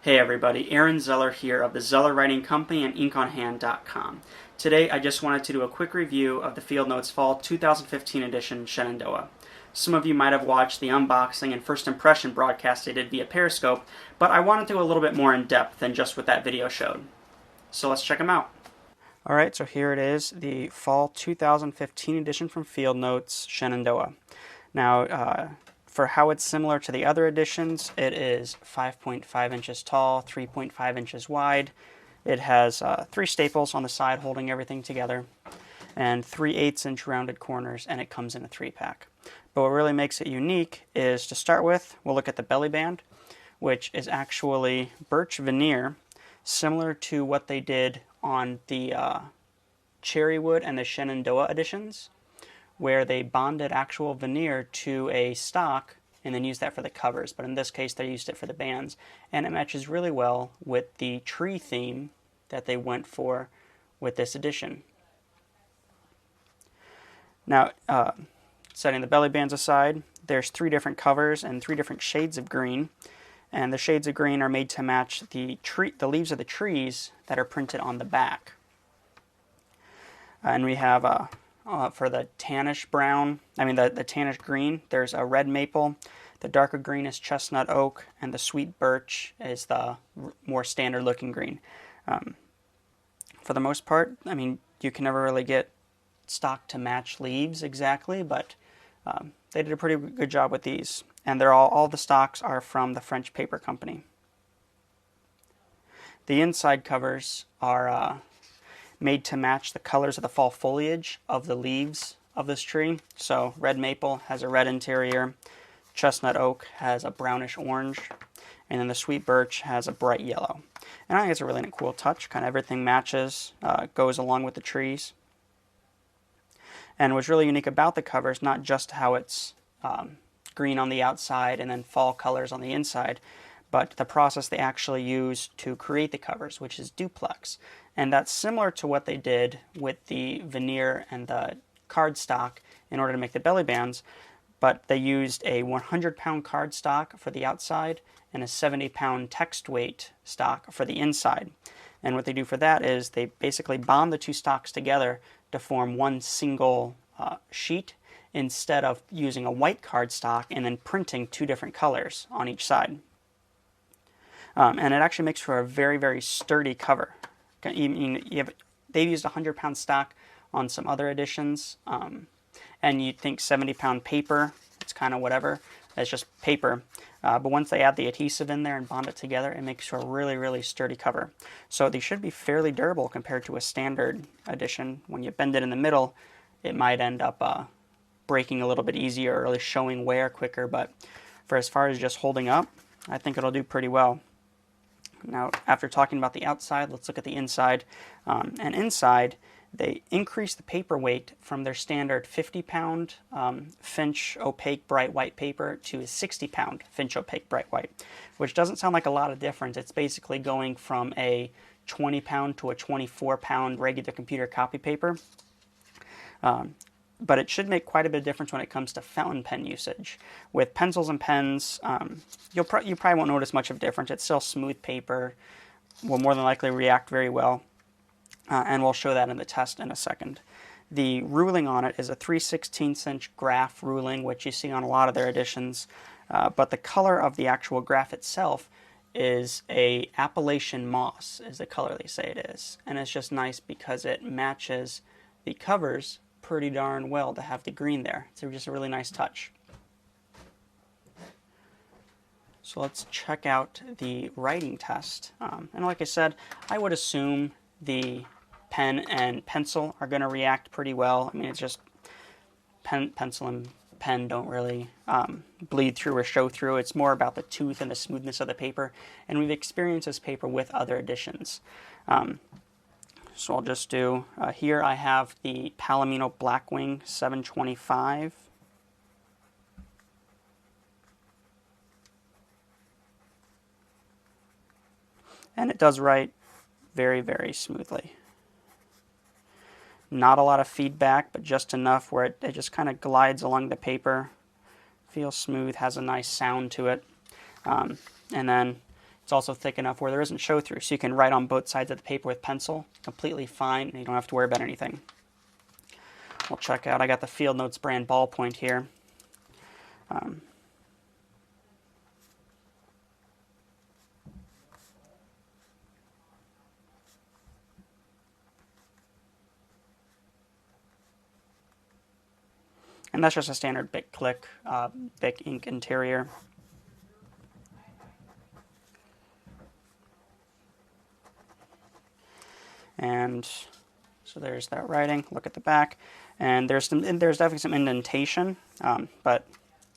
Hey everybody, Aaron Zeller here of the Zeller Writing Company and inkonhand.com. Today I just wanted to do a quick review of the Field Notes Fall 2015 edition Shenandoah. Some of you might have watched the unboxing and first impression broadcast I did via Periscope, but I wanted to go a little bit more in depth than just what that video showed. So let's check them out. Alright, so here it is, the Fall 2015 edition from Field Notes Shenandoah. Now, for how it's similar to the other editions, it is 5.5 inches tall, 3.5 inches wide. It has 3 staples on the side holding everything together, and 3/8 inch rounded corners, and it comes in a 3-pack. But what really makes it unique is, to start with, we'll look at the belly band, which is actually birch veneer, similar to what they did on the cherry wood and the Shenandoah editions, where they bonded actual veneer to a stock and then used that for the covers. But in this case, they used it for the bands. And it matches really well with the tree theme that they went for with this edition. Now, setting the belly bands aside, there's 3 different covers and 3 different shades of green. And the shades of green are made to match the leaves of the trees that are printed on the back. And we have for the tannish brown, the tannish green, there's a red maple, the darker green is chestnut oak, and the sweet birch is the more standard looking green. For the most part, you can never really get stock to match leaves exactly, but they did a pretty good job with these. And they're all the stocks are from the French paper company. The inside covers are made to match the colors of the fall foliage of the leaves of this tree. So red maple has a red interior, chestnut oak has a brownish orange, and then the sweet birch has a bright yellow. And I think it's a really cool touch. Kind of everything matches, goes along with the trees. And what's really unique about the cover is not just how it's green on the outside and then fall colors on the inside, but the process they actually use to create the covers, which is duplex. And that's similar to what they did with the veneer and the cardstock in order to make the belly bands, but they used a 100-pound cardstock for the outside and a 70-pound text weight stock for the inside. And what they do for that is they basically bond the 2 stocks together to form one single sheet, instead of using a white cardstock and then printing 2 different colors on each side. And it actually makes for a very, very sturdy cover. They've used a 100-pound stock on some other editions, and you'd think 70-pound paper, it's kind of whatever, it's just paper. But once they add the adhesive in there and bond it together, it makes for a really, really sturdy cover. So they should be fairly durable compared to a standard edition. When you bend it in the middle, it might end up breaking a little bit easier or really showing wear quicker, but for as far as just holding up, I think it'll do pretty well. Now, after talking about the outside, let's look at the inside. And inside, they increase the paper weight from their standard 50-pound Finch opaque bright white paper to a 60-pound Finch opaque bright white, which doesn't sound like a lot of difference. It's basically going from a 20-pound to a 24-pound regular computer copy paper. But it should make quite a bit of difference when it comes to fountain pen usage. With pencils and pens, you probably won't notice much of a difference. It's still smooth paper, will more than likely react very well, and we'll show that in the test in a second. The ruling on it is a 3/16 inch graph ruling, which you see on a lot of their editions, but the color of the actual graph itself is a Appalachian moss, is the color they say it is. And it's just nice because it matches the covers pretty darn well to have the green there. It's just a really nice touch. So let's check out the writing test. And like I said, I would assume the pen and pencil are going to react pretty well. It's just pencil and pen don't really bleed through or show through. It's more about the tooth and the smoothness of the paper. And we've experienced this paper with other editions. So I'll just do, here I have the Palomino Blackwing 725. And it does write very, very smoothly. Not a lot of feedback, but just enough where it just kind of glides along the paper. Feels smooth, has a nice sound to it. And then It's also thick enough where there isn't show through, so you can write on both sides of the paper with pencil completely fine, and you don't have to worry about anything. We'll check out, I got the Field Notes brand ballpoint here. And that's just a standard Bic Click, Bic ink interior. And so there's that writing. Look at the back, and there's definitely some indentation, but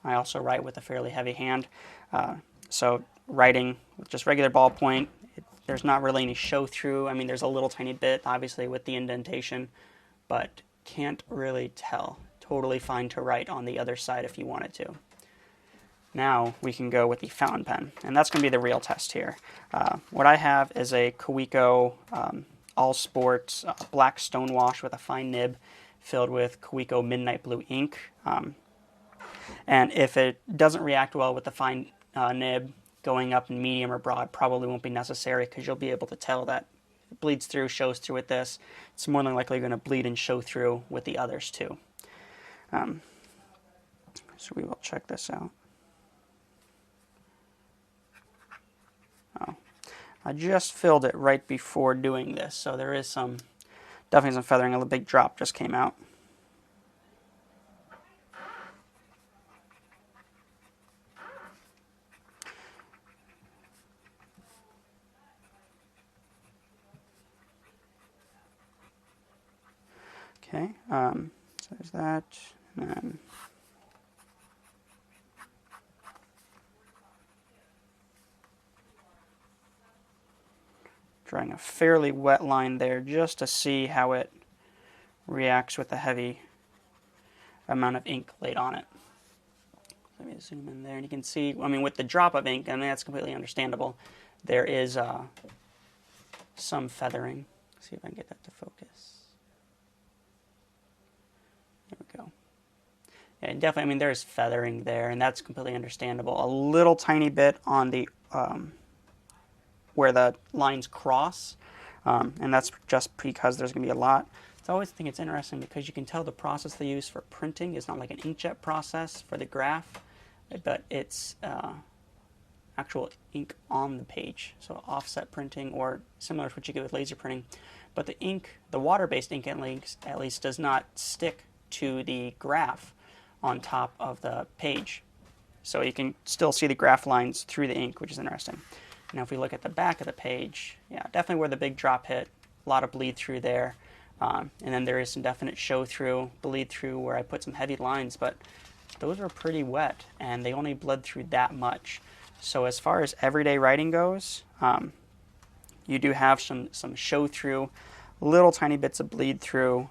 I also write with a fairly heavy hand. So writing with just regular ballpoint, there's not really any show through. I mean, there's a little tiny bit, obviously, with the indentation, but can't really tell. Totally fine to write on the other side if you wanted to. Now we can go with the fountain pen, and that's going to be the real test here. What I have is a Kaweco All Sports black stonewash with a fine nib filled with Kaweco Midnight Blue ink. And if it doesn't react well with the fine nib, going up in medium or broad probably won't be necessary, because you'll be able to tell that it bleeds through, shows through with this. It's more than likely going to bleed and show through with the others too. So we will check this out. Oh, I just filled it right before doing this, so there is definitely some feathering. A big drop just came out. Okay, so there's that, and then drawing a fairly wet line there just to see how it reacts with the heavy amount of ink laid on it. Let me zoom in there, and you can see, I mean, with the drop of ink, I mean, that's completely understandable. There is some feathering. Let's see if I can get that to focus. There we go. Yeah, definitely, I mean, there's feathering there, and that's completely understandable. A little tiny bit on the where the lines cross, and that's just because there's going to be a lot. I always think it's interesting because you can tell the process they use for printing is not like an inkjet process for the graph, but it's actual ink on the page, so offset printing, or similar to what you get with laser printing. But the ink, the water-based ink at least does not stick to the graph on top of the page. So you can still see the graph lines through the ink, which is interesting. Now if we look at the back of the page, yeah, definitely where the big drop hit, a lot of bleed through there. And then there is some definite show through, bleed through where I put some heavy lines, but those were pretty wet and they only bled through that much. So as far as everyday writing goes, you do have some show through, little tiny bits of bleed through,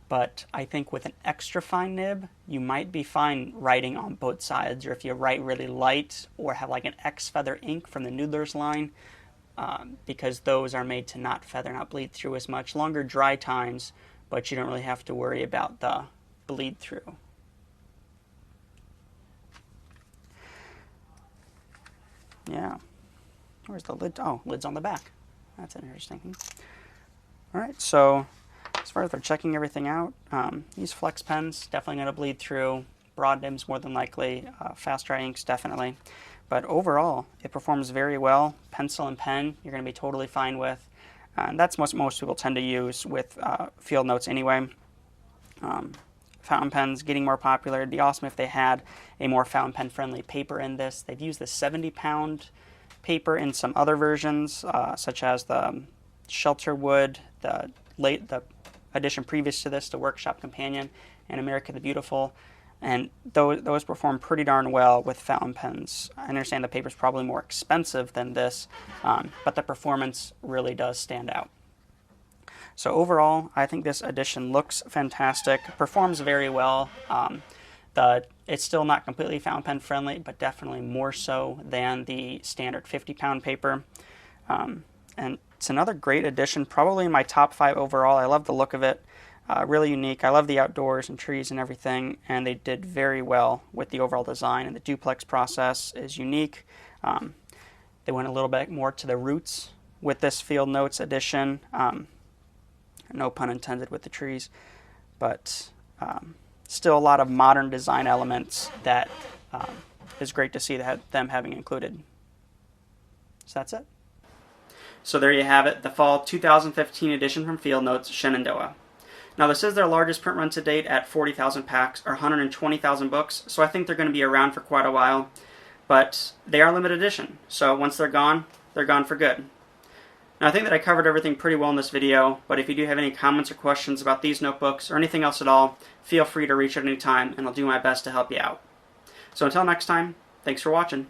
but I think with an extra fine nib, you might be fine writing on both sides, or if you write really light or have like an X feather ink from the Noodler's line, because those are made to not feather, not bleed through as much. Longer dry times, but you don't really have to worry about the bleed through. Yeah. Where's the lid? Oh, lid's on the back. That's interesting. All right, so as far as for checking everything out, these flex pens definitely going to bleed through. Broad nibs more than likely. Fast dry inks definitely. But overall, it performs very well. Pencil and pen, you're going to be totally fine with. And that's what most people tend to use with Field Notes anyway. Fountain pens getting more popular. It'd be awesome if they had a more fountain pen friendly paper in this. They've used the 70-pound paper in some other versions, such as the Shelterwood, the edition previous to this, the Workshop Companion, and America the Beautiful. And those perform pretty darn well with fountain pens. I understand the paper's probably more expensive than this, but the performance really does stand out. So overall, I think this edition looks fantastic, performs very well. It's still not completely fountain pen friendly, but definitely more so than the standard 50-pound paper. And it's another great edition, probably in my top 5 overall. I love the look of it. Really unique. I love the outdoors and trees and everything, and they did very well with the overall design, and the duplex process is unique. They went a little bit more to the roots with this Field Notes edition. No pun intended with the trees, but still a lot of modern design elements that is great to see them having included. So that's it. So there you have it, the fall 2015 edition from Field Notes, Shenandoah. Now this is their largest print run to date at 40,000 packs, or 120,000 books, so I think they're going to be around for quite a while. But they are limited edition, so once they're gone for good. Now I think that I covered everything pretty well in this video, but if you do have any comments or questions about these notebooks or anything else at all, feel free to reach at any time and I'll do my best to help you out. So until next time, thanks for watching.